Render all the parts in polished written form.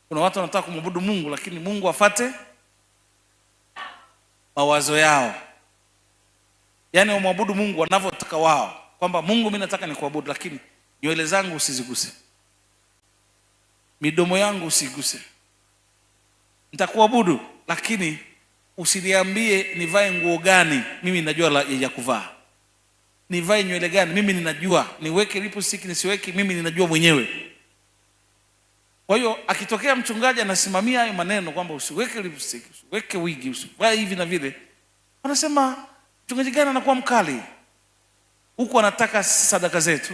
Kuna watu wanataka kumwabudu Mungu lakini Mungu afate mawazo yao. Yaani wamwabudu Mungu wanavyotaka wao, kwamba Mungu mimi nataka nikuabudu lakini nywele zangu usiziguse, midomo yangu usiguse. Nitakuabudu lakini usiniambie nivae nguo gani, mimi ninajua ya kuvaa. Nivae nywele gani, mimi ninajua. Niweke lipstick nisiweke, mimi ninajua mwenyewe. Kwa hiyo akitokea mchungaji anasimamia hayo maneno kwamba usiweke lipstick, usiweke wigi, usivae hivi na vile, wanasema mchungaji gani anakuwa mkali? Huku anataka sadaka zetu.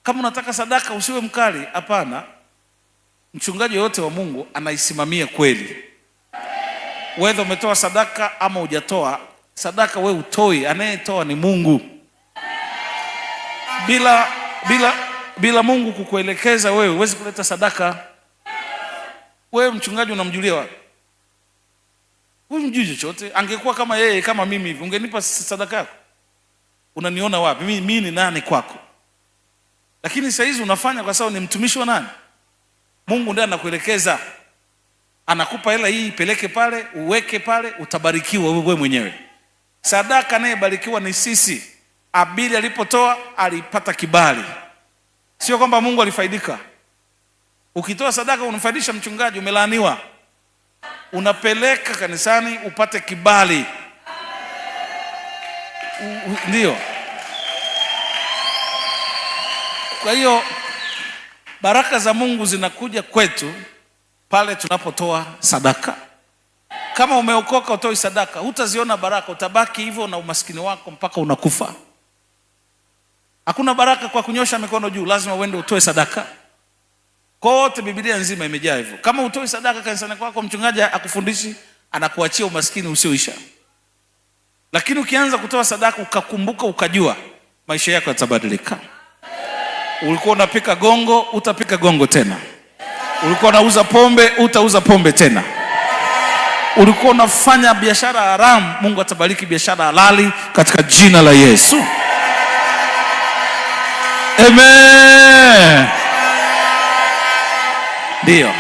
Kama unataka sadaka usiwe mkali. Hapana. Mchungaji yote wa Mungu anaisimamia kweli. Wewe umetoa sadaka ama hujatoa sadaka, wewe utoi, anayetoa ni Mungu. Bila Mungu kukuelekeza wewe huwezi kuleta sadaka. Wewe mchungaji unamjulia wapi? Wewe mjui chochote. Angekuwa kama yeye kama mimi hivi, ungenipa sadaka yako? Unaniona wapi? Mimi ni nani kwako? Lakini saa hizi unafanya kwa sababu ni mtumishi wa nani? Mungu ndiye anakuelekeza. Anakupa hela hii, peleke pale, uweke pale, utabarikiwa wewe mwenyewe. Sadaka anayebarikiwa ni sisi. Abili alipotoa alipata kibali. Sio kwamba Mungu alifaidika. Ukitoa sadaka unafaidisha mchungaji, umelaaniwa. Unapeleka kanisani upate kibali. Ndio. Kwa hiyo baraka za Mungu zinakuja kwetu pale tunapotoa sadaka. Kama umeokoka utoi sadaka, hutaziona baraka, utabaki hivyo na umaskini wako mpaka unakufa. Hakuna baraka kwa kunyosha mikono juu, lazima uende utoe sadaka. Kote Biblia nzima imejaa hivyo. Kama utoi sadaka kanisani kwako, mchungaji akufundishi, anakuachia umaskini usioisha. Lakini ukianza kutoa sadaka ukakumbuka, ukajua, maisha yako yatabadilika. Ulikuwa unapika gongo, utapika gongo tena. Ulikuwa unauza pombe, utauza pombe tena. Ulikuwa unafanya biashara haramu, Mungu atabariki biashara halali katika jina la Yesu. Amen. Ndio.